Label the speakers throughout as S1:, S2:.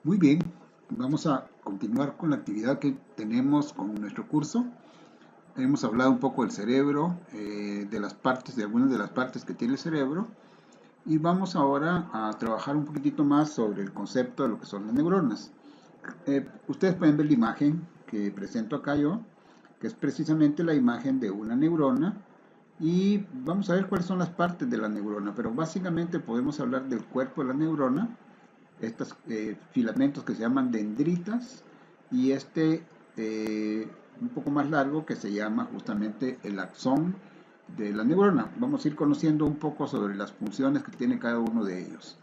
S1: Muy bien, vamos a continuar con la actividad que tenemos con nuestro curso. Hemos hablado un poco del cerebro, de las partes, de algunas de las partes que tiene el cerebro, y vamos ahora a trabajar un poquitito más sobre el concepto de lo que son las neuronas. Ustedes pueden ver la imagen que presento acá yo, que es precisamente la imagen de una neurona, y vamos a ver cuáles son las partes de la neurona, pero básicamente podemos hablar del cuerpo de la neurona, estos filamentos que se llaman dendritas, y un poco más largo que se llama justamente el axón de la neurona. Vamos a ir conociendo un poco sobre las funciones que tiene cada uno de ellos.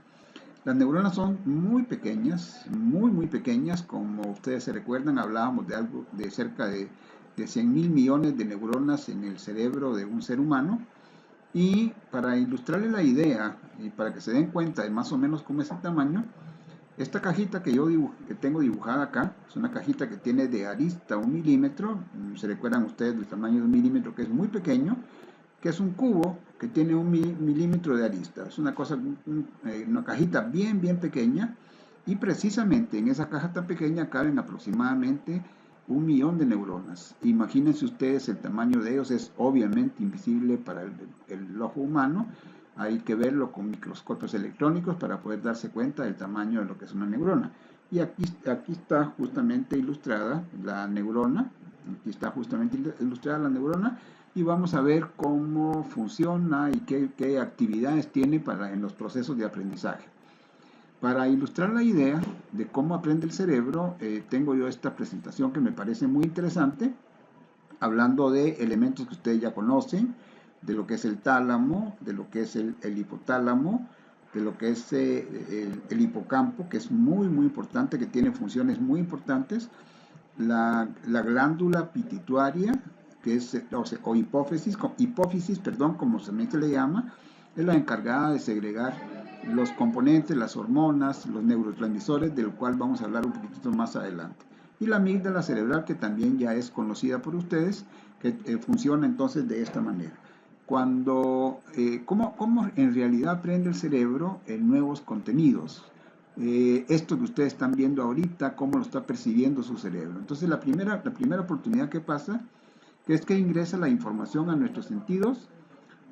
S1: Las neuronas son muy pequeñas, muy pequeñas. Como ustedes se recuerdan, hablábamos de algo de cerca de 100.000 millones de neuronas en el cerebro de un ser humano. Y para ilustrarles la idea y para que se den cuenta de más o menos cómo es el tamaño, esta cajita que tengo dibujada acá es una cajita que tiene de arista 1 milímetro. Se recuerdan ustedes del tamaño de 1 milímetro, que es muy pequeño, que es un cubo que tiene 1 milímetro de arista. Es una cajita bien pequeña, y precisamente en esa caja tan pequeña caben aproximadamente 1 millón de neuronas. Imagínense ustedes el tamaño de ellos. Es obviamente invisible para el ojo humano. Hay que verlo con microscopios electrónicos para poder darse cuenta del tamaño de lo que es una neurona. Y aquí está justamente ilustrada la neurona. Aquí está justamente ilustrada la neurona, y vamos a ver cómo funciona y qué actividades tiene en los procesos de aprendizaje. Para ilustrar la idea de cómo aprende el cerebro, tengo yo esta presentación que me parece muy interesante, hablando de elementos que ustedes ya conocen, de lo que es el tálamo, de lo que es el hipotálamo, de lo que es el hipocampo, que es muy importante, que tiene funciones muy importantes, la glándula pituitaria, que es, o hipófisis, perdón, como también se le llama, es la encargada de segregar los componentes, las hormonas, los neurotransmisores, del cual vamos a hablar un poquitito más adelante. Y la amígdala cerebral, que también ya es conocida por ustedes, que funciona entonces de esta manera. ¿Cómo en realidad aprende el cerebro en nuevos contenidos? Esto que ustedes están viendo ahorita, cómo lo está percibiendo su cerebro. Entonces la primera oportunidad que pasa, que es que ingresa la información a nuestros sentidos,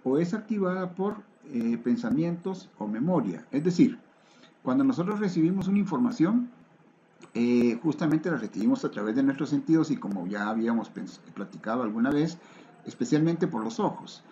S1: o es activada por pensamientos o memoria. Es decir, cuando nosotros recibimos una información, justamente la recibimos a través de nuestros sentidos, y como ya habíamos platicado alguna vez, especialmente por los ojos.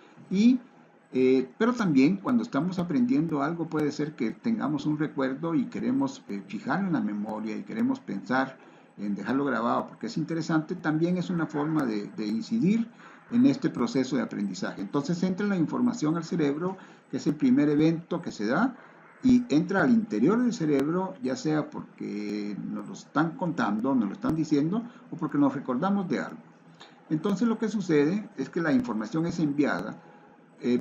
S1: Pero también cuando estamos aprendiendo algo, puede ser que tengamos un recuerdo y queremos fijarlo en la memoria y queremos pensar en dejarlo grabado porque es interesante. También es una forma de incidir en este proceso de aprendizaje. Entonces entra la información al cerebro, que es el primer evento que se da, y entra al interior del cerebro, ya sea porque nos lo están contando, nos lo están diciendo, o porque nos recordamos de algo. Entonces lo que sucede es que la información es enviada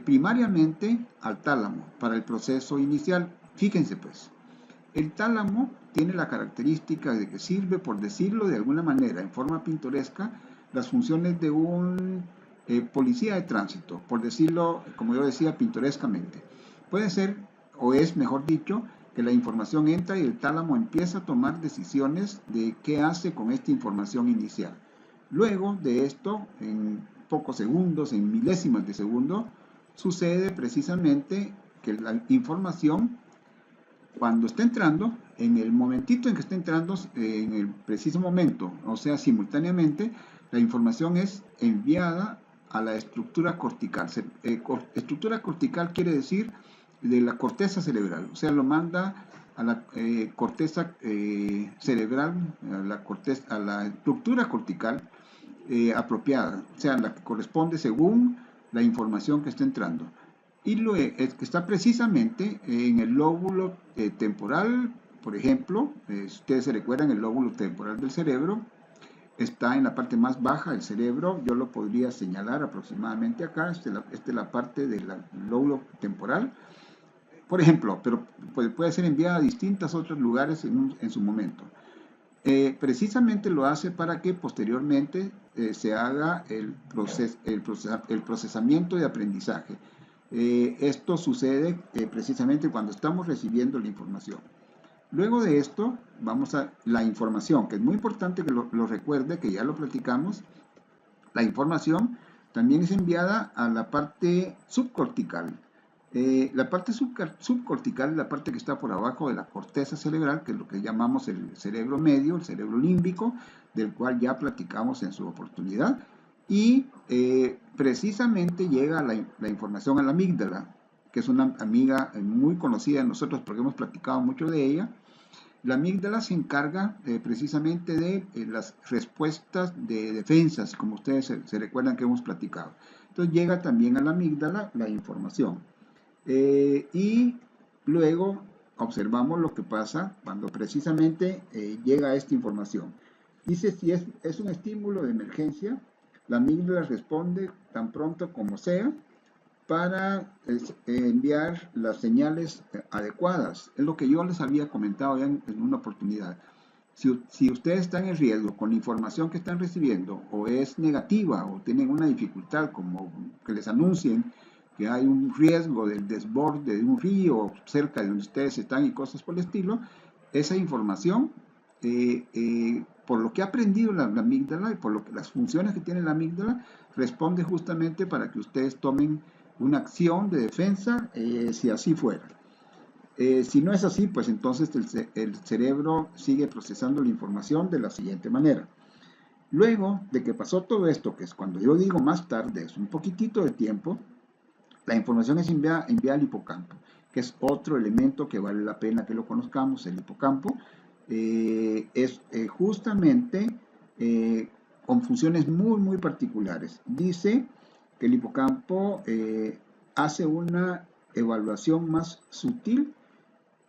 S1: primariamente al tálamo para el proceso inicial. Fíjense pues, el tálamo tiene la característica de que sirve, por decirlo de alguna manera, en forma pintoresca, las funciones de un policía de tránsito, por decirlo, como yo decía, pintorescamente. Puede ser, o es mejor dicho, que la información entra y el tálamo empieza a tomar decisiones de qué hace con esta información inicial. Luego de esto, en pocos segundos, en milésimas de segundo, sucede precisamente que la información, cuando está entrando, en el momentito en que está entrando, en el preciso momento, o sea, simultáneamente, la información es enviada a la estructura cortical. Estructura cortical quiere decir de la corteza cerebral, o sea, lo manda a la corteza cerebral, a la estructura cortical apropiada, o sea, la que corresponde según la información que está entrando. Y es que está precisamente en el lóbulo temporal. Por ejemplo, si ustedes se recuerdan, el lóbulo temporal del cerebro está en la parte más baja del cerebro. Yo lo podría señalar aproximadamente acá. Esta es la parte del lóbulo temporal, por ejemplo, pero puede ser enviada a distintos otros lugares en su momento. Precisamente lo hace para que posteriormente se haga el procesamiento de aprendizaje. Esto sucede precisamente cuando estamos recibiendo la información. Luego de esto, vamos a la información, que es muy importante que lo recuerde, que ya lo platicamos. La información también es enviada a la parte subcortical. La parte subcortical es la parte que está por abajo de la corteza cerebral, que es lo que llamamos el cerebro medio, el cerebro límbico, del cual ya platicamos en su oportunidad. Y precisamente llega la información a la amígdala, que es una amiga muy conocida de nosotros porque hemos platicado mucho de ella. La amígdala se encarga precisamente de las respuestas de defensas, como ustedes se recuerdan que hemos platicado. Entonces llega también a la amígdala la información. Y luego observamos lo que pasa cuando precisamente llega esta información. Dice si es un estímulo de emergencia, la amígdala responde tan pronto como sea para enviar las señales adecuadas. Es lo que yo les había comentado ya en una oportunidad. Si ustedes están en riesgo con la información que están recibiendo o es negativa o tienen una dificultad como que les anuncien que hay un riesgo del desborde de un río cerca de donde ustedes están y cosas por el estilo, esa información, por lo que ha aprendido la amígdala y por lo que las funciones que tiene la amígdala, responde justamente para que ustedes tomen una acción de defensa si así fuera. Si no es así, pues entonces el cerebro sigue procesando la información de la siguiente manera. Luego de que pasó todo esto, que es cuando yo digo más tarde, es un poquitito de tiempo, la información es enviada al hipocampo, que es otro elemento que vale la pena que lo conozcamos. El hipocampo es justamente con funciones muy particulares. Dice que el hipocampo hace una evaluación más sutil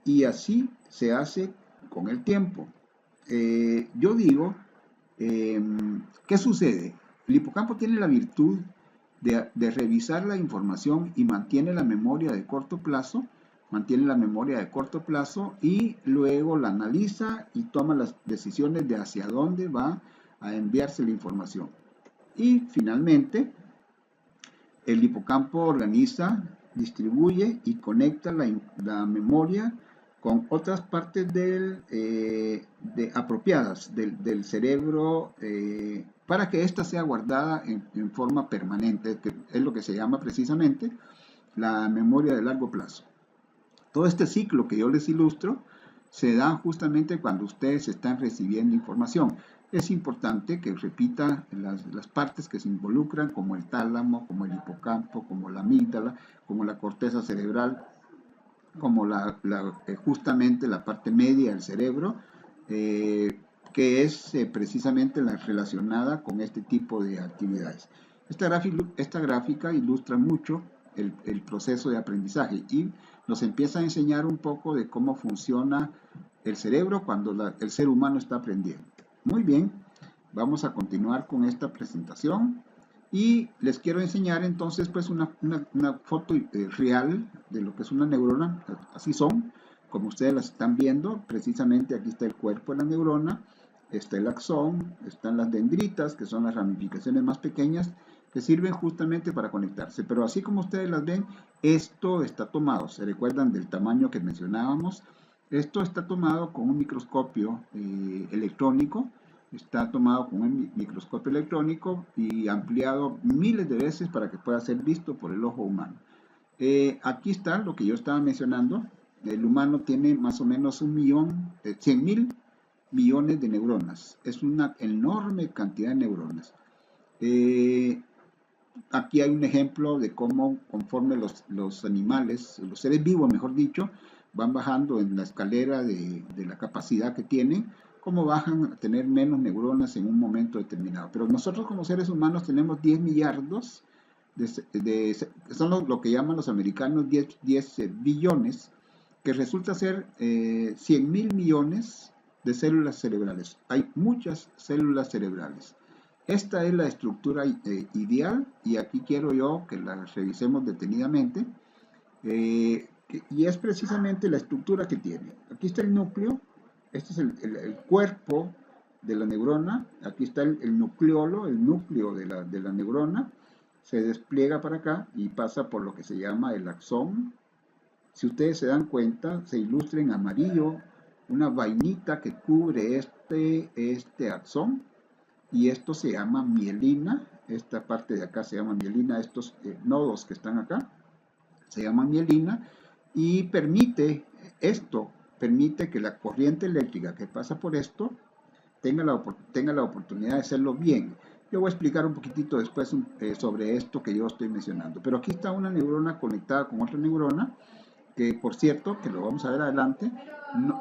S1: y así se hace con el tiempo. Yo digo, ¿qué sucede? El hipocampo tiene la virtud de revisar la información y mantiene la memoria de corto plazo, y luego la analiza y toma las decisiones de hacia dónde va a enviarse la información. Y finalmente, el hipocampo organiza, distribuye y conecta la memoria con otras partes apropiadas del cerebro para que ésta sea guardada en forma permanente, que es lo que se llama precisamente la memoria de largo plazo. Todo este ciclo que yo les ilustro se da justamente cuando ustedes están recibiendo información. Es importante que repita las partes que se involucran, como el tálamo, como el hipocampo, como la amígdala, como la corteza cerebral, como justamente la parte media del cerebro, que es precisamente la relacionada con este tipo de actividades. Esta gráfica ilustra mucho el proceso de aprendizaje y nos empieza a enseñar un poco de cómo funciona el cerebro cuando el ser humano está aprendiendo. Muy bien, vamos a continuar con esta presentación y les quiero enseñar entonces pues una foto real de lo que es una neurona. Así son, como ustedes las están viendo. Precisamente aquí está el cuerpo de la neurona, está el axón, están las dendritas, que son las ramificaciones más pequeñas, que sirven justamente para conectarse. Pero así como ustedes las ven, esto está tomado. ¿Se recuerdan del tamaño que mencionábamos? Esto está tomado con un microscopio electrónico. Está tomado con un microscopio electrónico y ampliado miles de veces para que pueda ser visto por el ojo humano. Aquí está lo que yo estaba mencionando. El humano tiene más o menos 100.000 millones de neuronas. Es una enorme cantidad de neuronas. Aquí hay un ejemplo de cómo conforme los animales, los seres vivos mejor dicho, van bajando en la escalera de la capacidad que tienen, cómo bajan a tener menos neuronas en un momento determinado. Pero nosotros como seres humanos tenemos 10 millardos, son lo que llaman los americanos 10 billones, que resulta ser 100.000 millones de células cerebrales. Hay muchas células cerebrales. Esta es la estructura ideal y aquí quiero yo que la revisemos detenidamente. Y es precisamente la estructura que tiene. Aquí está el núcleo, este es el cuerpo de la neurona, aquí está el nucleolo, el núcleo de la neurona, se despliega para acá y pasa por lo que se llama el axón. Si ustedes se dan cuenta, se ilustra en amarillo una vainita que cubre este axón, y esto se llama mielina. Esta parte de acá se llama mielina, estos nodos que están acá se llaman mielina, y permite que la corriente eléctrica que pasa por esto tenga la oportunidad de hacerlo bien. Yo voy a explicar un poquitito después sobre esto que yo estoy mencionando. Pero aquí está una neurona conectada con otra neurona, que por cierto, que lo vamos a ver adelante,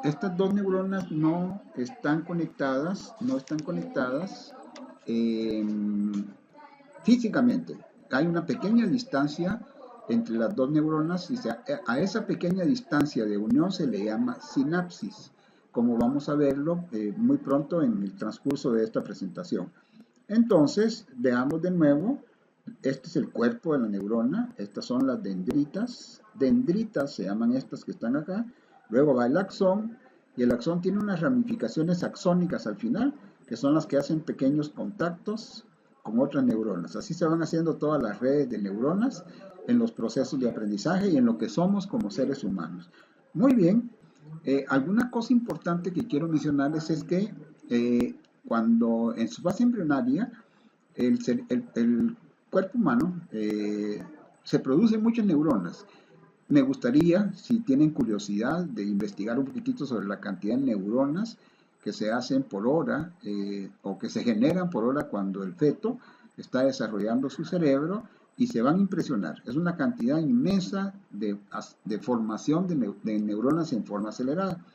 S1: estas dos neuronas no están conectadas eh, físicamente. Hay una pequeña distancia entre las dos neuronas, y a esa pequeña distancia de unión se le llama sinapsis, como vamos a verlo muy pronto en el transcurso de esta presentación. Entonces, veamos de nuevo, este es el cuerpo de la neurona, estas son las dendritas. Dendritas se llaman estas que están acá. Luego va el axón, y el axón tiene unas ramificaciones axónicas al final, que son las que hacen pequeños contactos con otras neuronas. Así se van haciendo todas las redes de neuronas en los procesos de aprendizaje y en lo que somos como seres humanos. Muy bien, alguna cosa importante que quiero mencionarles es que cuando en su fase embrionaria el cuerpo humano se produce muchas neuronas. Me gustaría, si tienen curiosidad, de investigar un poquitito sobre la cantidad de neuronas que se hacen por hora o que se generan por hora cuando el feto está desarrollando su cerebro, y se van a impresionar. Es una cantidad inmensa de formación de neuronas en forma acelerada.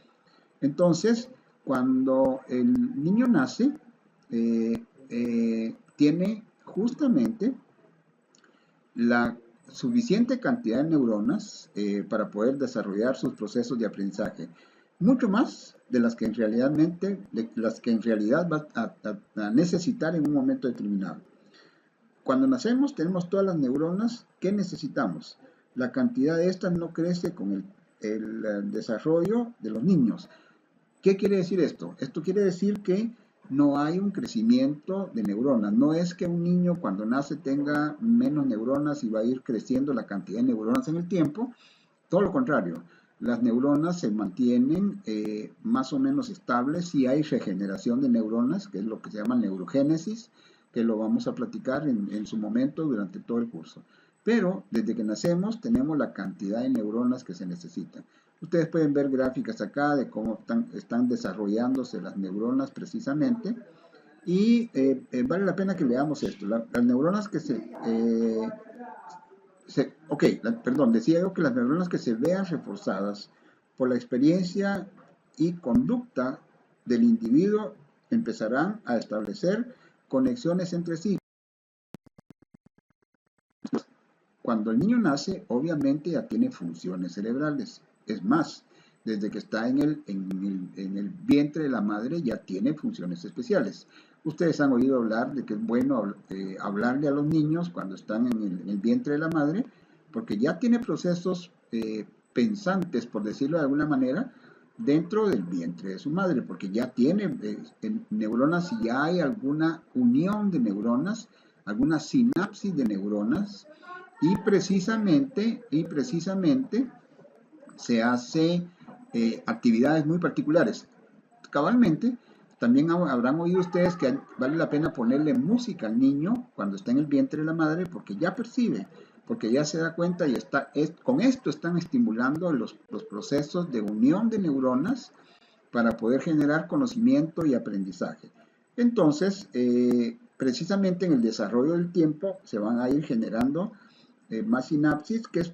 S1: Entonces, cuando el niño nace, tiene justamente la suficiente cantidad de neuronas para poder desarrollar sus procesos de aprendizaje, mucho más de las que en realidad va a necesitar en un momento determinado. Cuando nacemos tenemos todas las neuronas que necesitamos. La cantidad de estas no crece con el desarrollo de los niños. ¿Qué quiere decir esto? Esto quiere decir que no hay un crecimiento de neuronas. No es que un niño cuando nace tenga menos neuronas y va a ir creciendo la cantidad de neuronas en el tiempo. Todo lo contrario, las neuronas se mantienen más o menos estables. Si hay regeneración de neuronas, que es lo que se llama neurogénesis, que lo vamos a platicar en su momento durante todo el curso. Pero desde que nacemos tenemos la cantidad de neuronas que se necesitan. Ustedes pueden ver gráficas acá de cómo están desarrollándose las neuronas precisamente. Y vale la pena que leamos esto. Las neuronas que decía yo que las neuronas que se vean reforzadas por la experiencia y conducta del individuo empezarán a establecer conexiones entre sí. Cuando el niño nace, obviamente ya tiene funciones cerebrales. Es más, desde que está en el vientre de la madre ya tiene funciones especiales. Ustedes han oído hablar de que es bueno hablarle a los niños cuando están en el vientre de la madre, porque ya tiene procesos pensantes, por decirlo de alguna manera, dentro del vientre de su madre, porque ya tiene neuronas, y ya hay alguna unión de neuronas, alguna sinapsis de neuronas, y precisamente se hace actividades muy particulares. Cabalmente, también habrán oído ustedes que vale la pena ponerle música al niño cuando está en el vientre de la madre, porque ya percibe, porque ya se da cuenta, y con esto están estimulando los procesos de unión de neuronas para poder generar conocimiento y aprendizaje. Entonces, precisamente en el desarrollo del tiempo se van a ir generando más sinapsis, que es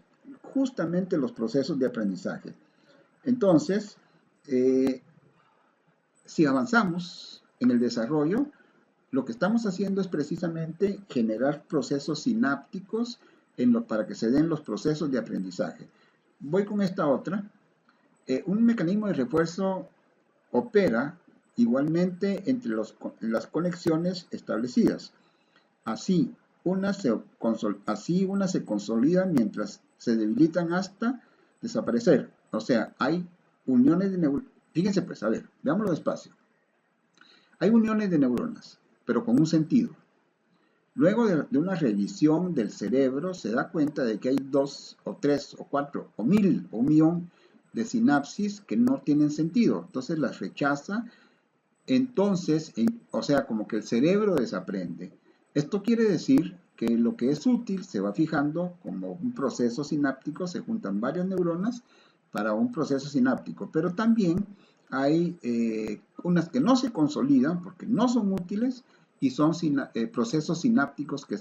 S1: justamente los procesos de aprendizaje. Entonces, si avanzamos en el desarrollo, lo que estamos haciendo es precisamente generar procesos sinápticos para que se den los procesos de aprendizaje. Voy con esta otra. Un mecanismo de refuerzo opera igualmente entre las conexiones establecidas. Así, unas se consolidan mientras se debilitan hasta desaparecer. O sea, hay uniones de neuronas. Fíjense pues, a ver, veámoslo despacio. Hay uniones de neuronas, pero con un sentido. Luego de una revisión del cerebro, se da cuenta de que hay 2 o 3 o 4 o 1000 o 1.000.000 de sinapsis que no tienen sentido, entonces las rechaza. Entonces, o sea, como que el cerebro desaprende. Esto quiere decir que lo que es útil se va fijando como un proceso sináptico, se juntan varias neuronas para un proceso sináptico, pero también hay unas que no se consolidan porque no son útiles y son procesos sinápticos que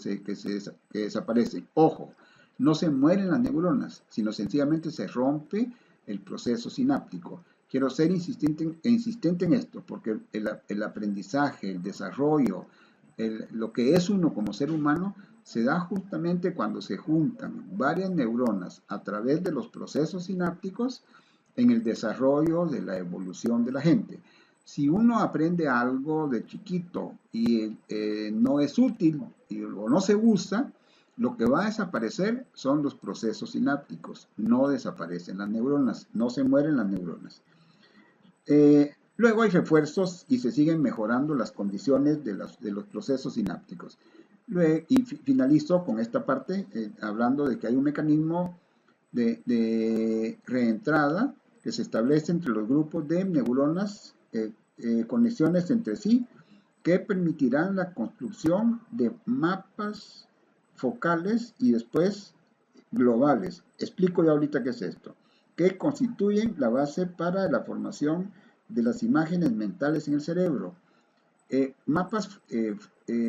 S1: desaparecen. Ojo, no se mueren las neuronas, sino sencillamente se rompe el proceso sináptico. Quiero ser insistente en esto, porque el aprendizaje, el desarrollo, lo que es uno como ser humano, se da justamente cuando se juntan varias neuronas a través de los procesos sinápticos en el desarrollo de la evolución de la gente. Si uno aprende algo de chiquito y no es útil o no se usa, lo que va a desaparecer son los procesos sinápticos, no desaparecen las neuronas, no se mueren las neuronas. Luego hay refuerzos y se siguen mejorando las condiciones de los procesos sinápticos. Y finalizo con esta parte hablando de que hay un mecanismo de reentrada que se establece entre los grupos de neuronas, conexiones entre sí, que permitirán la construcción de mapas focales y después globales. Explico ya ahorita qué es esto, que constituyen la base para la formación de las imágenes mentales en el cerebro. Mapas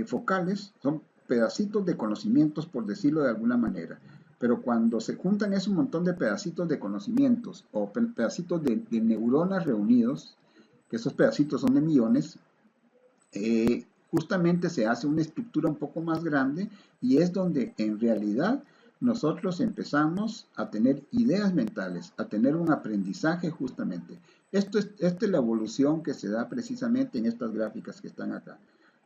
S1: focales son pedacitos de conocimientos, por decirlo de alguna manera, pero cuando se juntan ese montón de pedacitos de conocimientos o pedacitos de neuronas reunidos, que esos pedacitos son de millones, justamente se hace una estructura un poco más grande y es donde en realidad nosotros empezamos a tener ideas mentales, a tener un aprendizaje justamente. Esta es la evolución que se da precisamente en estas gráficas que están acá.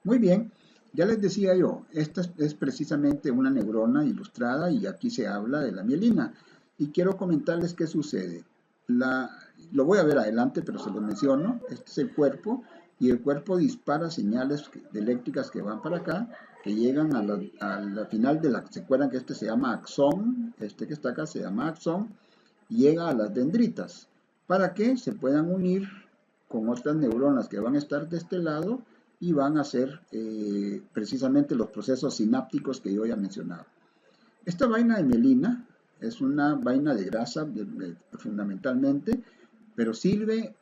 S1: Muy bien, ya les decía yo, esta es precisamente una neurona ilustrada y aquí se habla de la mielina. Y quiero comentarles qué sucede. Lo voy a ver adelante, pero se lo menciono. Este es el cuerpo y el cuerpo dispara señales eléctricas que van para acá, que llegan a la final de ¿se acuerdan que este se llama axón? Este que está acá se llama axón, llega a las dendritas, para que se puedan unir con otras neuronas que van a estar de este lado y van a hacer precisamente los procesos sinápticos que yo ya mencionaba. Esta vaina de mielina es una vaina de grasa fundamentalmente, pero sirve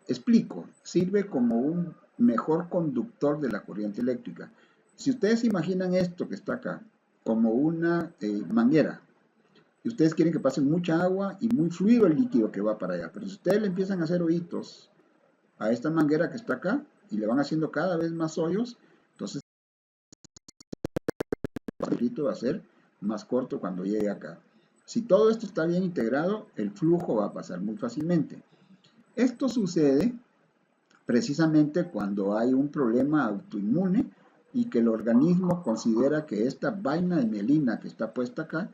S1: como un mejor conductor de la corriente eléctrica. Si ustedes imaginan esto que está acá como una manguera, y ustedes quieren que pase mucha agua y muy fluido el líquido que va para allá, pero si ustedes le empiezan a hacer hoyitos a esta manguera que está acá y le van haciendo cada vez más hoyos, entonces el líquido va a ser más corto cuando llegue acá. Si todo esto está bien integrado, el flujo va a pasar muy fácilmente. Esto sucede precisamente cuando hay un problema autoinmune y que el organismo considera que esta vaina de mielina que está puesta acá,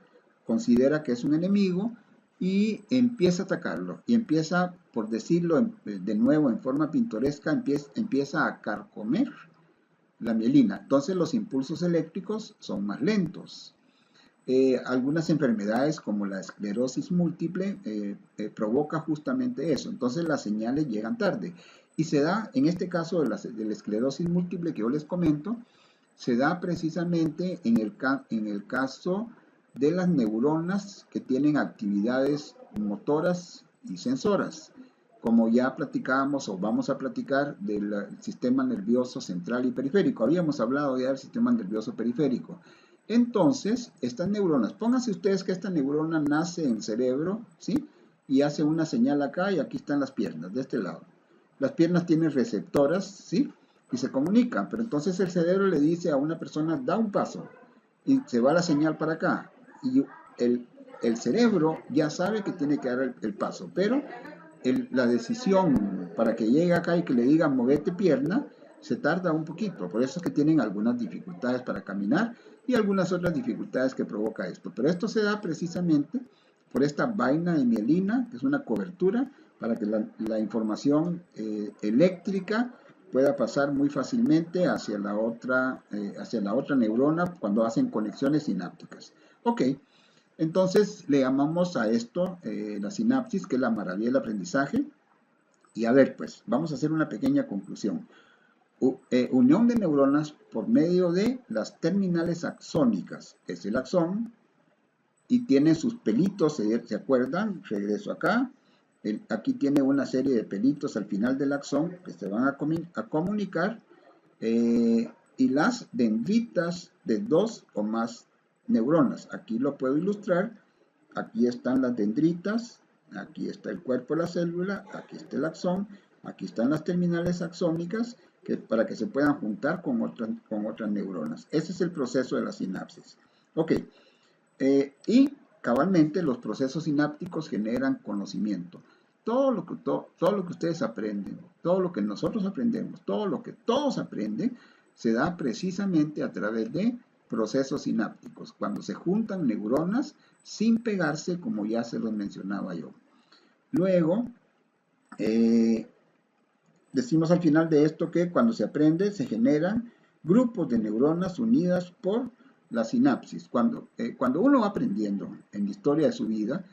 S1: considera que es un enemigo y empieza a atacarlo. Y empieza, por decirlo de nuevo en forma pintoresca, empieza a carcomer la mielina. Entonces los impulsos eléctricos son más lentos. Algunas enfermedades como la esclerosis múltiple provoca justamente eso. Entonces las señales llegan tarde. Y se da, en este caso de la esclerosis múltiple que yo les comento, se da precisamente en el caso de las neuronas que tienen actividades motoras y sensoras. Como ya platicábamos o vamos a platicar del sistema nervioso central y periférico. Habíamos hablado ya del sistema nervioso periférico. Entonces, estas neuronas, pónganse ustedes que esta neurona nace en el cerebro, ¿sí? Y hace una señal acá y aquí están las piernas, de este lado. Las piernas tienen receptoras, ¿sí? Y se comunican, pero entonces el cerebro le dice a una persona, da un paso, y se va la señal para acá. Y el cerebro ya sabe que tiene que dar el paso, pero la decisión para que llegue acá y que le digan, movete pierna, se tarda un poquito. Por eso es que tienen algunas dificultades para caminar y algunas otras dificultades que provoca esto. Pero esto se da precisamente por esta vaina de mielina, que es una cobertura para que la información eléctrica pueda pasar muy fácilmente hacia la otra neurona cuando hacen conexiones sinápticas. Ok, Entonces le llamamos a esto la sinapsis, que es la maravilla del aprendizaje. Y a ver, pues, vamos a hacer una pequeña conclusión. Unión de neuronas por medio de las terminales axónicas. Es el axón y tiene sus pelitos, ¿se acuerdan? Regreso acá. Aquí tiene una serie de pelitos al final del axón que se van a comunicar y las dendritas de 2 o más neuronas. Aquí lo puedo ilustrar. Aquí están las dendritas, aquí está el cuerpo de la célula, aquí está el axón, aquí están las terminales axónicas para que se puedan juntar con otras neuronas. Ese es el proceso de la sinapsis. Ok, y cabalmente los procesos sinápticos generan conocimiento. Todo lo que ustedes aprenden, todo lo que nosotros aprendemos, todo lo que todos aprenden, se da precisamente a través de procesos sinápticos, cuando se juntan neuronas sin pegarse, como ya se los mencionaba yo. Luego, decimos al final de esto que cuando se aprende se generan grupos de neuronas unidas por la sinapsis. Cuando uno va aprendiendo en la historia de su vida,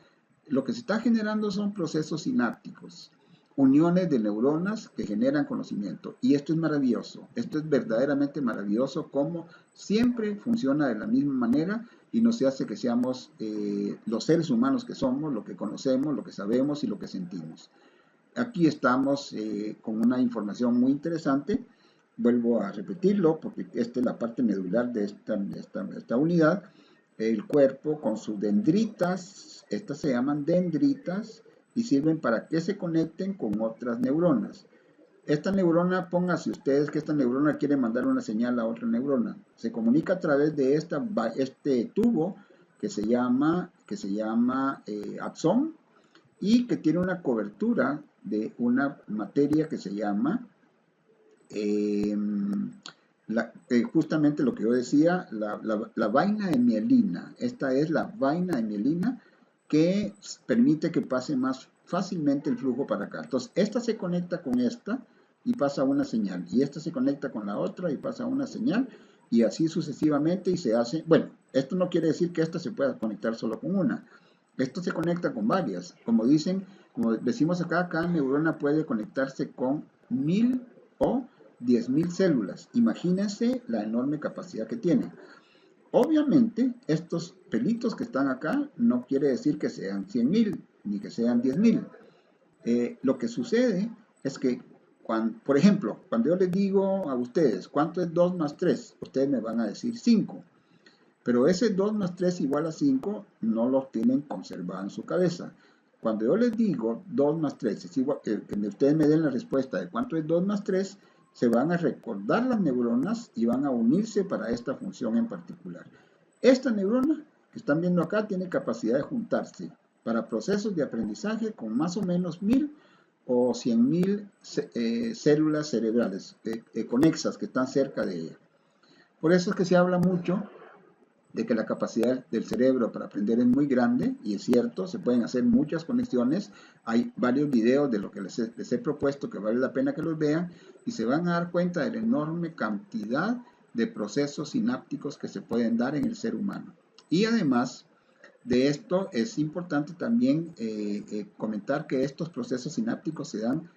S1: lo que se está generando son procesos sinápticos, uniones de neuronas que generan conocimiento. Y esto es maravilloso, esto es verdaderamente maravilloso, como siempre funciona de la misma manera y nos hace que seamos los seres humanos que somos, lo que conocemos, lo que sabemos y lo que sentimos. Aquí estamos con una información muy interesante. Vuelvo a repetirlo porque esta es la parte medular de esta unidad. El cuerpo con sus dendritas, estas se llaman dendritas y sirven para que se conecten con otras neuronas. Esta neurona, pónganse ustedes que esta neurona quiere mandar una señal a otra neurona. Se comunica a través de este tubo que se llama axón y que tiene una cobertura de una materia que se llama justamente lo que yo decía, la vaina de mielina. Esta es la vaina de mielina que permite que pase más fácilmente el flujo para acá. Entonces, esta se conecta con esta y pasa una señal. Y esta se conecta con la otra y pasa una señal. Y así sucesivamente y se hace... Bueno, esto no quiere decir que esta se pueda conectar solo con una. Esto se conecta con varias. Como decimos acá, cada neurona puede conectarse con 1000 o 10.000 células. Imagínense la enorme capacidad que tienen. Obviamente, estos pelitos que están acá no quiere decir que sean 100.000 ni que sean 10.000. Lo que sucede es que, por ejemplo, cuando yo les digo a ustedes cuánto es 2 más 3, ustedes me van a decir 5. Pero ese 2 más 3 igual a 5 no lo tienen conservado en su cabeza. Cuando yo les digo 2 más 3 es igual, que ustedes me den la respuesta de cuánto es 2 más 3, se van a recordar las neuronas y van a unirse para esta función en particular. Esta neurona que están viendo acá tiene capacidad de juntarse para procesos de aprendizaje con más o menos 1000 o 100.000 células cerebrales conexas que están cerca de ella. Por eso es que se habla mucho de que la capacidad del cerebro para aprender es muy grande, y es cierto, se pueden hacer muchas conexiones. Hay varios videos de lo que les he propuesto que vale la pena que los vean, y se van a dar cuenta de la enorme cantidad de procesos sinápticos que se pueden dar en el ser humano. Y además de esto, es importante también comentar que estos procesos sinápticos se dan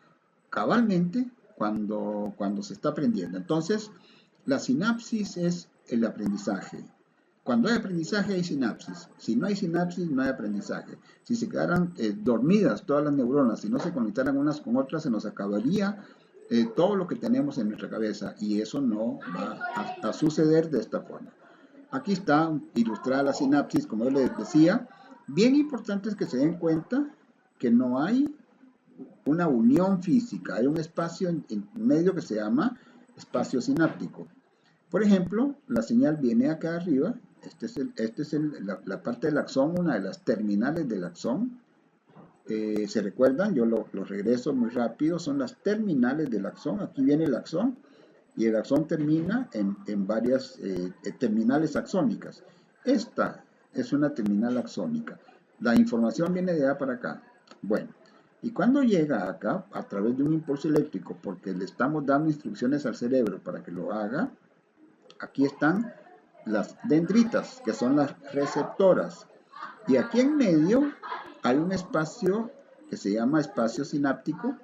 S1: cabalmente cuando se está aprendiendo. Entonces, la sinapsis es el aprendizaje. Cuando hay aprendizaje hay sinapsis. Si no hay sinapsis, no hay aprendizaje. Si se quedaran dormidas todas las neuronas, si no se conectaran unas con otras, se nos acabaría todo lo que tenemos en nuestra cabeza. Y eso no va a suceder de esta forma. Aquí está ilustrada la sinapsis, como yo les decía. Bien importante es que se den cuenta que no hay una unión física. Hay un espacio en medio que se llama espacio sináptico. Por ejemplo, la señal viene acá arriba. Esta es la parte del axón, una de las terminales del axón. ¿Se recuerdan? Yo lo regreso muy rápido. Son las terminales del axón. Aquí viene el axón y el axón termina en varias terminales axónicas. Esta es una terminal axónica. La información viene de allá para acá. Bueno, y cuando llega acá, a través de un impulso eléctrico, porque le estamos dando instrucciones al cerebro para que lo haga, aquí están las dendritas, que son las receptoras. Y aquí en medio hay un espacio que se llama espacio sináptico,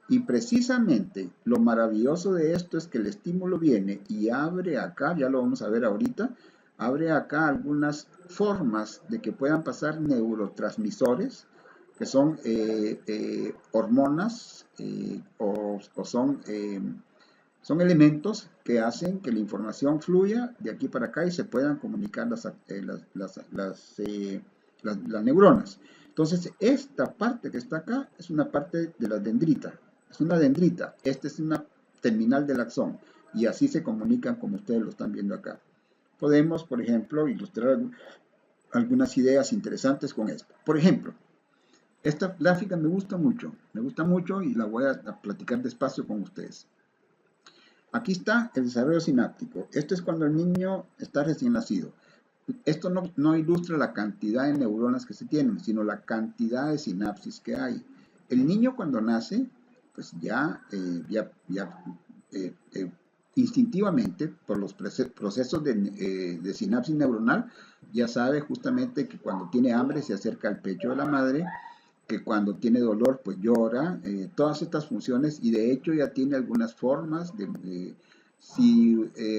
S1: y precisamente lo maravilloso de esto es que el estímulo viene y abre acá, ya lo vamos a ver ahorita, abre acá algunas formas de que puedan pasar neurotransmisores, que son hormonas o son elementos que hacen que la información fluya de aquí para acá y se puedan comunicar las neuronas. Entonces, esta parte que está acá es una parte de la dendrita. Es una dendrita. Esta es una terminal del axón. Y así se comunican como ustedes lo están viendo acá. Podemos, por ejemplo, ilustrar algunas ideas interesantes con esto. Por ejemplo, esta gráfica me gusta mucho y la voy a platicar despacio con ustedes. Aquí está el desarrollo sináptico. Esto es cuando el niño está recién nacido. Esto no ilustra la cantidad de neuronas que se tienen, sino la cantidad de sinapsis que hay. El niño cuando nace, pues ya instintivamente, por los procesos de sinapsis neuronal, ya sabe justamente que cuando tiene hambre se acerca al pecho de la madre, que cuando tiene dolor pues llora, todas estas funciones, y de hecho ya tiene algunas formas si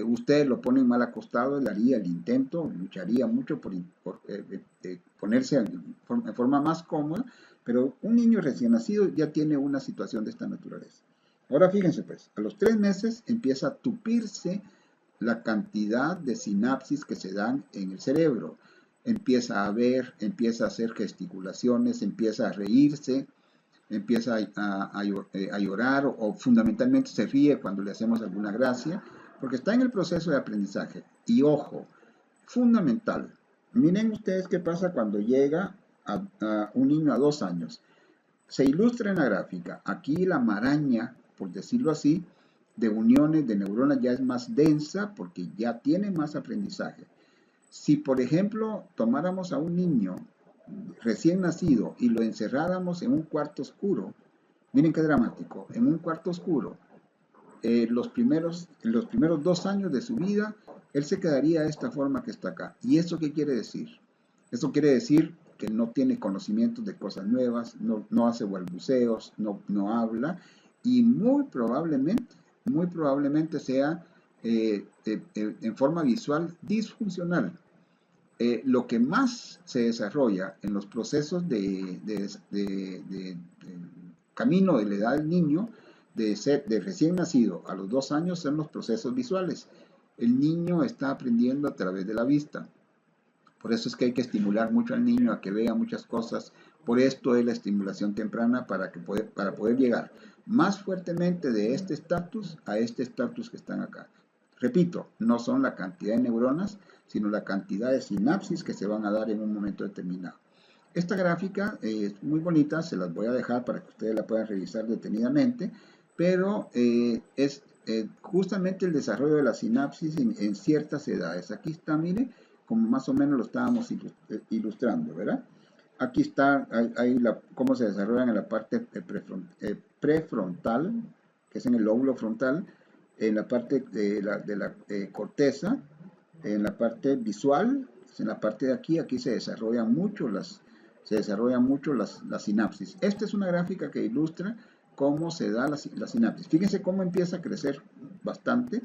S1: usted lo pone mal acostado, él haría el intento, lucharía mucho por ponerse en forma más cómoda, pero un niño recién nacido ya tiene una situación de esta naturaleza. Ahora fíjense pues, a los 3 meses empieza a tupirse la cantidad de sinapsis que se dan en el cerebro. Empieza a ver, empieza a hacer gesticulaciones, empieza a reírse, empieza a llorar o fundamentalmente se ríe cuando le hacemos alguna gracia, porque está en el proceso de aprendizaje. Y ojo, fundamental, miren ustedes qué pasa cuando llega a un niño a 2 años. Se ilustra en la gráfica, aquí la maraña, por decirlo así, de uniones de neuronas ya es más densa porque ya tiene más aprendizaje. Si, por ejemplo, tomáramos a un niño recién nacido y lo encerráramos en un cuarto oscuro, miren qué dramático, en un cuarto oscuro, los primeros 2 años de su vida, él se quedaría de esta forma que está acá. ¿Y eso qué quiere decir? Eso quiere decir que no tiene conocimientos de cosas nuevas, no hace balbuceos, no habla, y muy probablemente sea en forma visual disfuncional. Lo que más se desarrolla en los procesos de camino de la edad del niño, de recién nacido a los 2 años, son los procesos visuales. El niño está aprendiendo a través de la vista. Por eso es que hay que estimular mucho al niño a que vea muchas cosas. Por esto es la estimulación temprana para poder llegar más fuertemente de este estatus a este estatus que están acá. Repito, no son la cantidad de neuronas, sino la cantidad de sinapsis que se van a dar en un momento determinado. Esta gráfica es muy bonita, se las voy a dejar para que ustedes la puedan revisar detenidamente, pero es justamente el desarrollo de la sinapsis en ciertas edades. Aquí está, mire, como más o menos lo estábamos ilustrando, ¿verdad? Aquí está cómo se desarrollan en la parte prefrontal, que es en el lóbulo frontal, en la parte de la corteza, en la parte visual, en la parte de aquí se desarrollan mucho las sinapsis. Esta es una gráfica que ilustra cómo se da la sinapsis. Fíjense cómo empieza a crecer bastante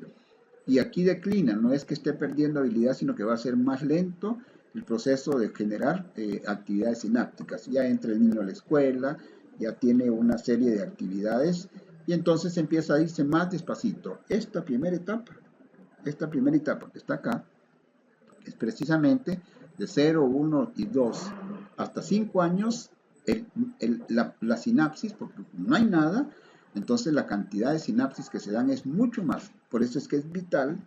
S1: y aquí declina, no es que esté perdiendo habilidad, sino que va a ser más lento el proceso de generar actividades sinápticas. Ya entra el niño a la escuela, ya tiene una serie de actividades y entonces empieza a irse más despacito. Esta primera etapa que está acá, es precisamente de 0, 1 y 2 hasta 5 años la sinapsis, porque no hay nada, entonces la cantidad de sinapsis que se dan es mucho más. Por eso es que es vital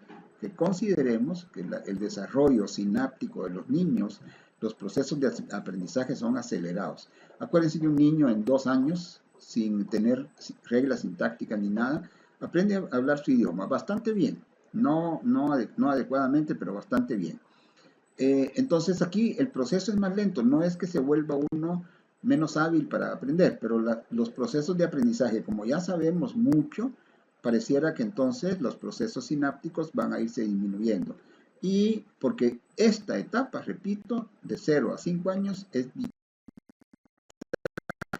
S1: que consideremos que el desarrollo sináptico de los niños, los procesos de aprendizaje son acelerados. Acuérdense que un niño en 2 años, sin tener reglas sintácticas ni nada, aprende a hablar su idioma bastante bien. No adecuadamente, pero bastante bien. Entonces aquí el proceso es más lento, no es que se vuelva uno menos hábil para aprender, pero los procesos de aprendizaje, como ya sabemos mucho, pareciera que entonces los procesos sinápticos van a irse disminuyendo. Y porque esta etapa, repito, de 0 a 5 años es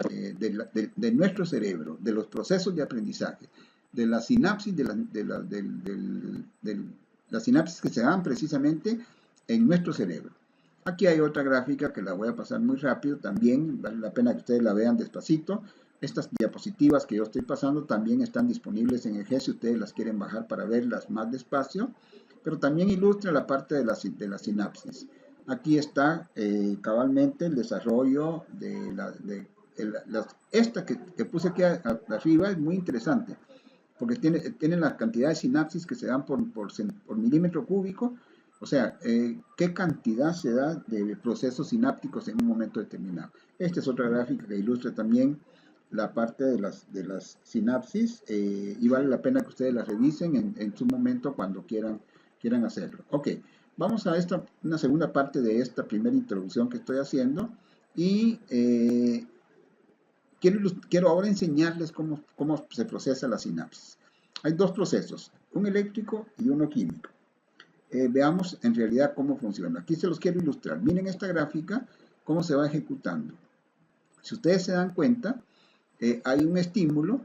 S1: de nuestro cerebro, de los procesos de aprendizaje, de la sinapsis, las sinapsis que se dan precisamente en nuestro cerebro. Aquí hay otra gráfica que la voy a pasar muy rápido, también vale la pena que ustedes la vean despacito. Estas diapositivas que yo estoy pasando también están disponibles en EG si ustedes las quieren bajar para verlas más despacio, pero también ilustra la parte de la sinapsis. Aquí está cabalmente el desarrollo esta que puse aquí arriba es muy interesante, porque tiene la cantidad de sinapsis que se dan por milímetro cúbico, o sea, qué cantidad se da de procesos sinápticos en un momento determinado. Esta es otra gráfica que ilustra también la parte de las sinapsis, y vale la pena que ustedes la revisen en su momento cuando quieran hacerlo. Ok, vamos a una segunda parte de esta primera introducción que estoy haciendo, y quiero ahora enseñarles cómo se procesa la sinapsis. Hay dos procesos, un eléctrico y uno químico. Veamos en realidad cómo funciona. Aquí se los quiero ilustrar. Miren esta gráfica, cómo se va ejecutando. Si ustedes se dan cuenta, hay un estímulo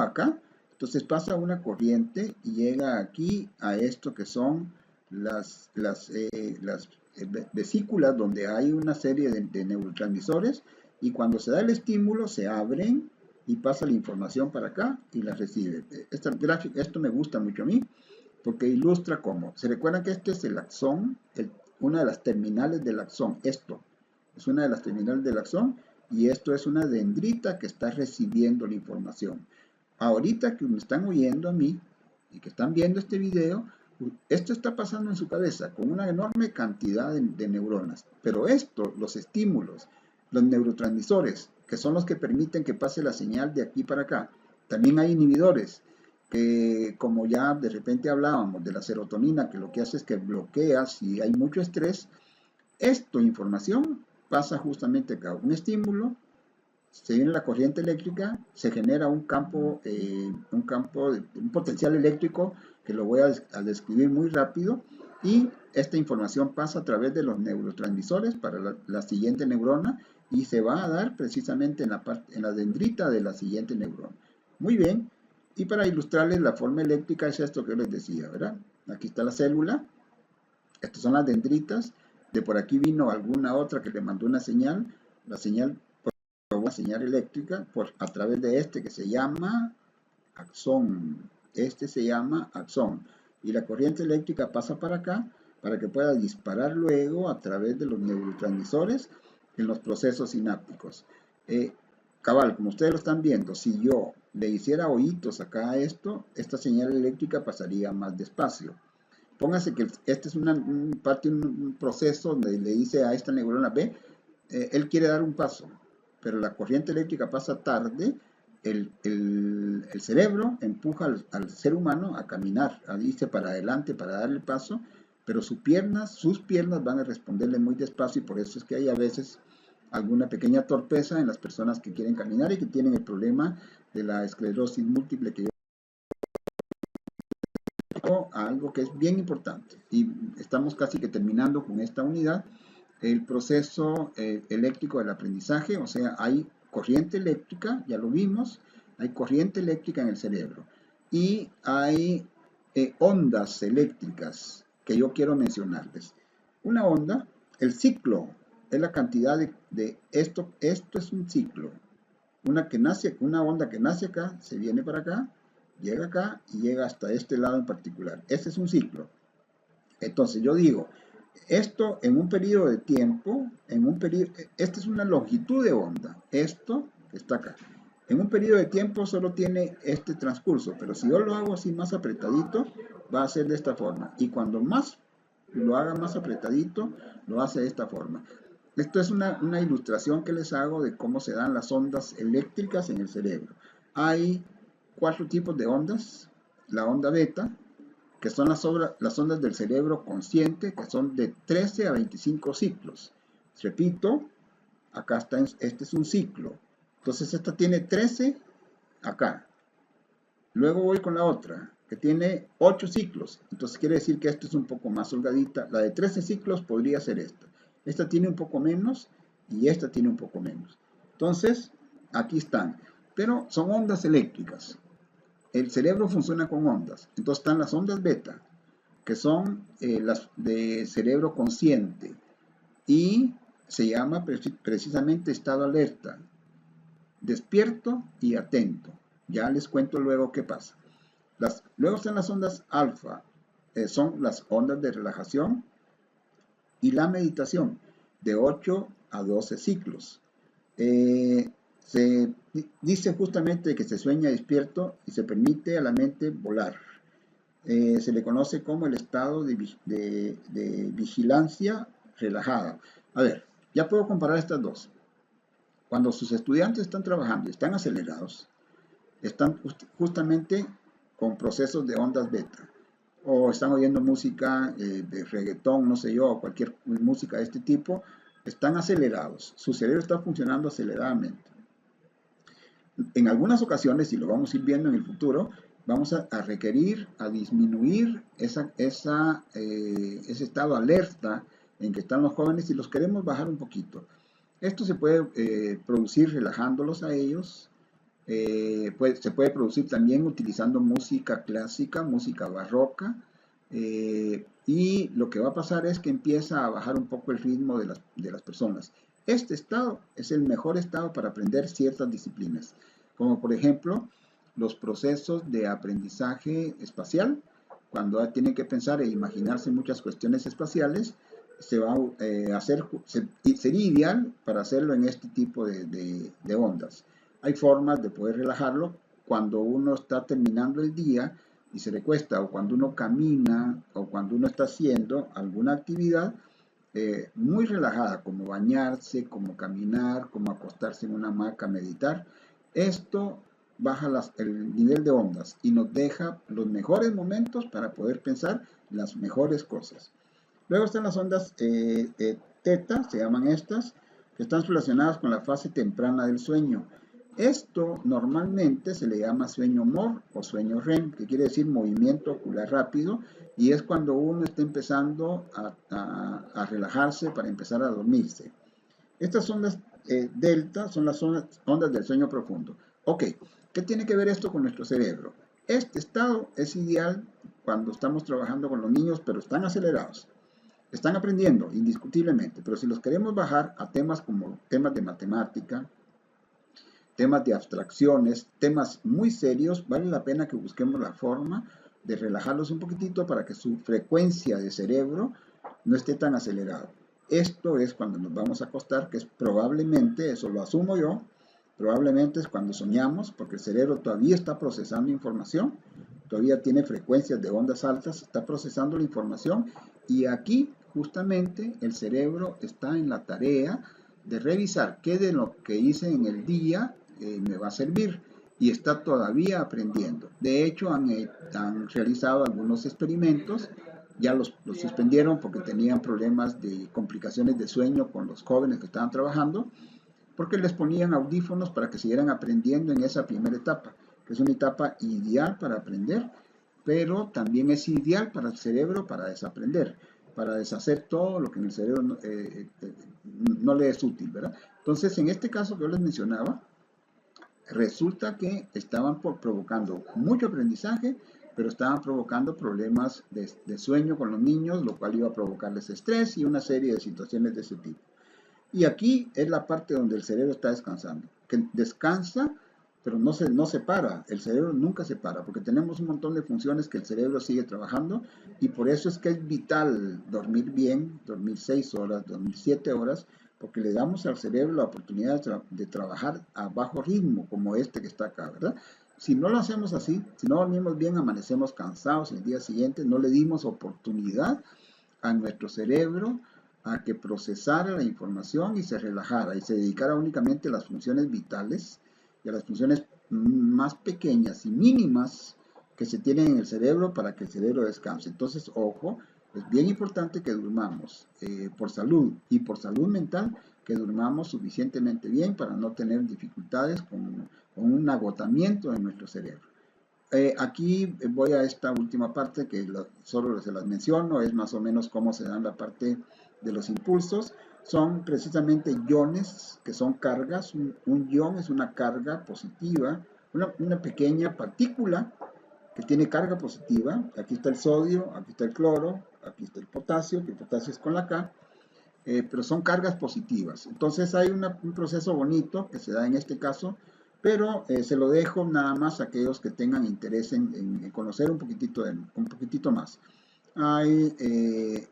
S1: acá, entonces pasa una corriente y llega aquí a esto que son las vesículas donde hay una serie de neurotransmisores, y cuando se da el estímulo se abren y pasa la información para acá y la recibe. Esta gráfica, esto me gusta mucho a mí porque ilustra cómo. ¿Se recuerdan que este es el axón? Una de las terminales del axón. Esto es una de las terminales del axón y esto es una dendrita que está recibiendo la información. Ahorita que me están oyendo a mí y que están viendo este video, esto está pasando en su cabeza con una enorme cantidad de neuronas. Pero esto, los estímulos, los neurotransmisores, que son los que permiten que pase la señal de aquí para acá. También hay inhibidores, que como ya de repente hablábamos de la serotonina, que lo que hace es que bloquea si hay mucho estrés. Esta información pasa justamente acá. Un estímulo, se viene la corriente eléctrica, se genera un potencial eléctrico que lo voy a describir muy rápido, y esta información pasa a través de los neurotransmisores para la siguiente neurona y se va a dar precisamente en la dendrita de la siguiente neurona. Muy bien, y para ilustrarles la forma eléctrica es esto que les decía, ¿verdad? Aquí está la célula, estas son las dendritas, de por aquí vino alguna otra que le mandó una señal, la señal una señal eléctrica a través de este que se llama axón. Este se llama axón. Y la corriente eléctrica pasa para acá para que pueda disparar luego a través de los neurotransmisores en los procesos sinápticos. Cabal, como ustedes lo están viendo, si yo le hiciera oídos acá a esto, esta señal eléctrica pasaría más despacio. Póngase que este es un proceso donde le dice a esta neurona B, él quiere dar un paso, pero la corriente eléctrica pasa tarde, el cerebro empuja al ser humano a caminar, a irse para adelante para darle paso, pero sus piernas van a responderle muy despacio, y por eso es que hay a veces alguna pequeña torpeza en las personas que quieren caminar y que tienen el problema de la esclerosis múltiple que yo a algo que es bien importante, y estamos casi que terminando con esta unidad, el proceso eléctrico del aprendizaje. O sea, hay corriente eléctrica, ya lo vimos, hay corriente eléctrica en el cerebro, y hay ondas eléctricas que yo quiero mencionarles. Una onda, el ciclo, es la cantidad de esto es un ciclo, una onda que nace acá, se viene para acá, llega acá y llega hasta este lado en particular. Este es un ciclo. Entonces yo digo, esto en un periodo de tiempo, esta es una longitud de onda, esto está acá. En un periodo de tiempo solo tiene este transcurso, pero si yo lo hago así más apretadito, va a ser de esta forma. Y cuando más lo haga más apretadito, lo hace de esta forma. Esto es una ilustración que les hago de cómo se dan las ondas eléctricas en el cerebro. Hay 4 tipos de ondas. La onda beta, que son las ondas del cerebro consciente, que son de 13 a 25 ciclos. Repito, acá está, este es un ciclo. Entonces esta tiene 13 acá. Luego voy con la otra, que tiene 8 ciclos. Entonces quiere decir que esta es un poco más holgadita. La de 13 ciclos podría ser esta. Esta tiene un poco menos y esta tiene un poco menos. Entonces, aquí están. Pero son ondas eléctricas. El cerebro funciona con ondas. Entonces están las ondas beta, que son las de cerebro consciente. Y se llama precisamente estado alerta, despierto y atento. Ya les cuento luego qué pasa. Luego están las ondas alfa, son las ondas de relajación y la meditación, de 8 a 12 ciclos. Se dice justamente que se sueña despierto y se permite a la mente volar. Se le conoce como el estado de vigilancia relajada. A ver, ya puedo comparar estas dos. Cuando sus estudiantes están trabajando y están acelerados, están justamente con procesos de ondas beta, o están oyendo música de reggaetón, no sé yo, o cualquier música de este tipo, están acelerados, su cerebro está funcionando aceleradamente. En algunas ocasiones, y lo vamos a ir viendo en el futuro, vamos a requerir, a disminuir ese estado alerta en que están los jóvenes y los queremos bajar un poquito. Esto se puede producir relajándolos a ellos. Se puede producir también utilizando música clásica, música barroca, y lo que va a pasar es que empieza a bajar un poco el ritmo de las personas. Este estado es el mejor estado para aprender ciertas disciplinas, como por ejemplo los procesos de aprendizaje espacial. Cuando tienen que pensar e imaginarse muchas cuestiones espaciales, se va a hacer, sería ideal para hacerlo en este tipo de ondas. Hay formas de poder relajarlo cuando uno está terminando el día y se recuesta, o cuando uno camina, o cuando uno está haciendo alguna actividad muy relajada, como bañarse, como caminar, como acostarse en una hamaca, meditar. Esto baja el nivel de ondas y nos deja los mejores momentos para poder pensar las mejores cosas. Luego están las ondas teta, se llaman estas, que están relacionadas con la fase temprana del sueño. Esto normalmente se le llama sueño MOR o sueño REM, que quiere decir movimiento ocular rápido, y es cuando uno está empezando a relajarse para empezar a dormirse. Estas ondas delta son las ondas del sueño profundo. Ok, ¿qué tiene que ver esto con nuestro cerebro? Este estado es ideal cuando estamos trabajando con los niños, pero están acelerados. Están aprendiendo, indiscutiblemente, pero si los queremos bajar a temas como temas de matemática, temas de abstracciones, temas muy serios, vale la pena que busquemos la forma de relajarlos un poquitito para que su frecuencia de cerebro no esté tan acelerada. Esto es cuando nos vamos a acostar, que es probablemente, eso lo asumo yo, probablemente es cuando soñamos, porque el cerebro todavía está procesando información, todavía tiene frecuencias de ondas altas, está procesando la información, y aquí justamente el cerebro está en la tarea de revisar qué de lo que hice en el día me va a servir, y está todavía aprendiendo. De hecho, han realizado algunos experimentos, ya los suspendieron porque tenían problemas de complicaciones de sueño con los jóvenes que estaban trabajando, porque les ponían audífonos para que siguieran aprendiendo en esa primera etapa, que es una etapa ideal para aprender, pero también es ideal para el cerebro para desaprender, para deshacer todo lo que en el cerebro no le es útil, ¿verdad? Entonces, en este caso que yo les mencionaba, resulta que estaban provocando mucho aprendizaje, pero estaban provocando problemas de sueño con los niños, lo cual iba a provocarles estrés y una serie de situaciones de ese tipo. Y aquí es la parte donde el cerebro está descansando, que descansa, pero no se para, el cerebro nunca se para, porque tenemos un montón de funciones que el cerebro sigue trabajando, y por eso es que es vital dormir bien, dormir 6 horas, dormir 7 horas, porque le damos al cerebro la oportunidad de trabajar a bajo ritmo, como este que está acá, ¿verdad? Si no lo hacemos así, si no dormimos bien, amanecemos cansados el día siguiente, no le dimos oportunidad a nuestro cerebro a que procesara la información y se relajara y se dedicara únicamente a las funciones vitales y a las funciones más pequeñas y mínimas que se tienen en el cerebro para que el cerebro descanse. Entonces, ojo, es bien importante que durmamos por salud y por salud mental, que durmamos suficientemente bien para no tener dificultades con un agotamiento de nuestro cerebro. Aquí voy a esta última parte que solo se las menciono, es más o menos cómo se dan la parte de los impulsos. Son precisamente iones que son cargas. Un ion es una carga positiva, una pequeña partícula que tiene carga positiva. Aquí está el sodio, aquí está el cloro, aquí está el potasio, que el potasio es con la K, pero son cargas positivas. Entonces hay un proceso bonito que se da en este caso, pero se lo dejo nada más a aquellos que tengan interés en conocer un poquitito más. Hay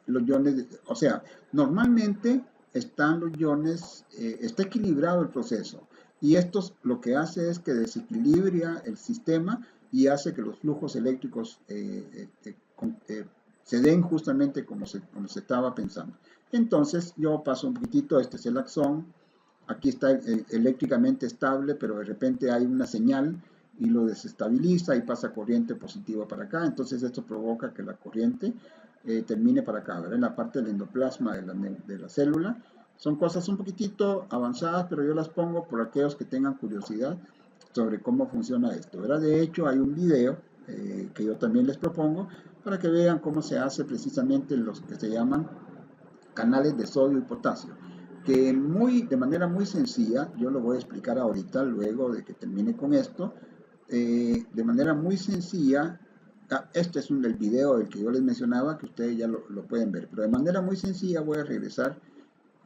S1: los iones, o sea, normalmente están los iones, está equilibrado el proceso, y esto lo que hace es que desequilibra el sistema y hace que los flujos eléctricos se den justamente como se estaba pensando. Entonces yo paso un poquitito, este es el axón, aquí está eléctricamente estable, pero de repente hay una señal y lo desestabiliza y pasa corriente positiva para acá. Entonces esto provoca que la corriente termine para acá, ¿verdad? En la parte del endoplasma de la célula. Son cosas un poquitito avanzadas, pero yo las pongo por aquellos que tengan curiosidad sobre cómo funciona esto, ¿verdad? De hecho, hay un video que yo también les propongo para que vean cómo se hace precisamente los que se llaman canales de sodio y potasio, que de manera muy sencilla, yo lo voy a explicar ahorita, luego de que termine con esto, de manera muy sencilla, este es el video del que yo les mencionaba, que ustedes ya lo pueden ver, pero de manera muy sencilla voy a regresar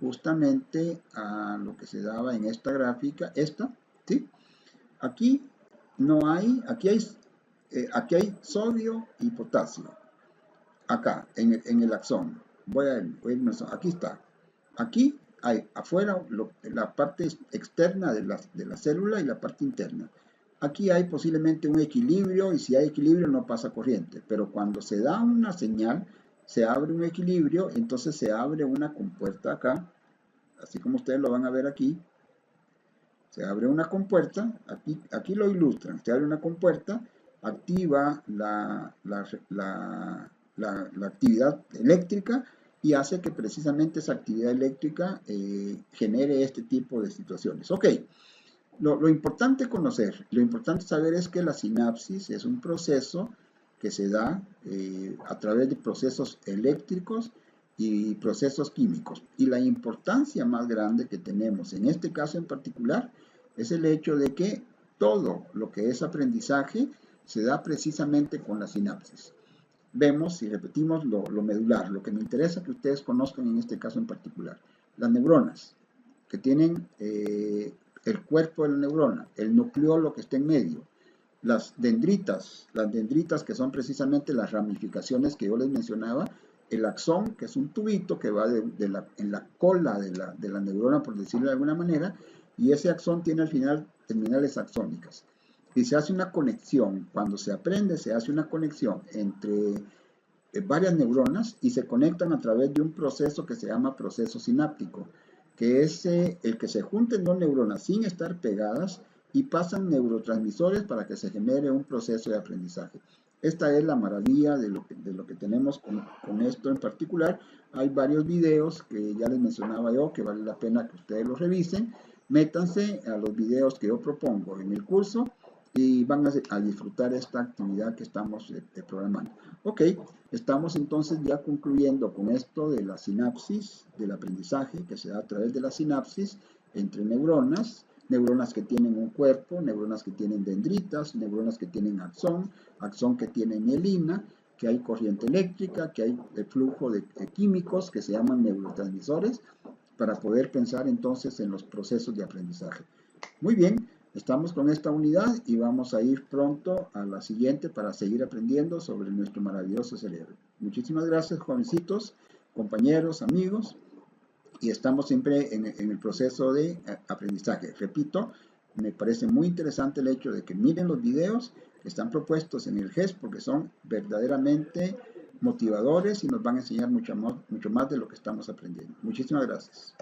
S1: justamente a lo que se daba en esta gráfica, ¿sí? Aquí no hay, aquí hay sodio y potasio, acá, en el axón. Voy a irme, aquí está. Aquí hay afuera la parte externa de la célula y la parte interna. Aquí hay posiblemente un equilibrio, y si hay equilibrio no pasa corriente, pero cuando se da una señal, se abre un equilibrio, entonces se abre una compuerta acá, así como ustedes lo van a ver aquí. Se abre una compuerta, aquí lo ilustran, se abre una compuerta, activa la actividad eléctrica y hace que precisamente esa actividad eléctrica genere este tipo de situaciones. Ok, lo importante conocer, lo importante saber es que la sinapsis es un proceso que se da a través de procesos eléctricos y procesos químicos. Y la importancia más grande que tenemos en este caso en particular es el hecho de que todo lo que es aprendizaje se da precisamente con la sinapsis. Vemos y repetimos lo medular, lo que me interesa que ustedes conozcan en este caso en particular. Las neuronas, que tienen el cuerpo de la neurona, el nucleolo que está en medio, las dendritas que son precisamente las ramificaciones que yo les mencionaba, el axón, que es un tubito que va en la cola de la neurona, por decirlo de alguna manera, y ese axón tiene al final terminales axónicas. Y se hace una conexión, cuando se aprende, se hace una conexión entre varias neuronas y se conectan a través de un proceso que se llama proceso sináptico, que es el que se junten dos neuronas sin estar pegadas y pasan neurotransmisores para que se genere un proceso de aprendizaje. Esta es la maravilla de lo que tenemos con esto en particular. Hay varios videos que ya les mencionaba yo, que vale la pena que ustedes los revisen. Métanse a los videos que yo propongo en el curso y van a disfrutar esta actividad que estamos programando. Ok, estamos entonces ya concluyendo con esto de la sinapsis, del aprendizaje que se da a través de la sinapsis entre neuronas, neuronas que tienen un cuerpo, neuronas que tienen dendritas, neuronas que tienen axón, axón que tiene mielina, que hay corriente eléctrica, que hay flujo de químicos que se llaman neurotransmisores, para poder pensar entonces en los procesos de aprendizaje. Muy bien, estamos con esta unidad y vamos a ir pronto a la siguiente para seguir aprendiendo sobre nuestro maravilloso cerebro. Muchísimas gracias, jovencitos, compañeros, amigos, y estamos siempre en el proceso de aprendizaje. Repito, me parece muy interesante el hecho de que miren los videos que están propuestos en el GES porque son verdaderamente motivadores y nos van a enseñar mucho más de lo que estamos aprendiendo. Muchísimas gracias.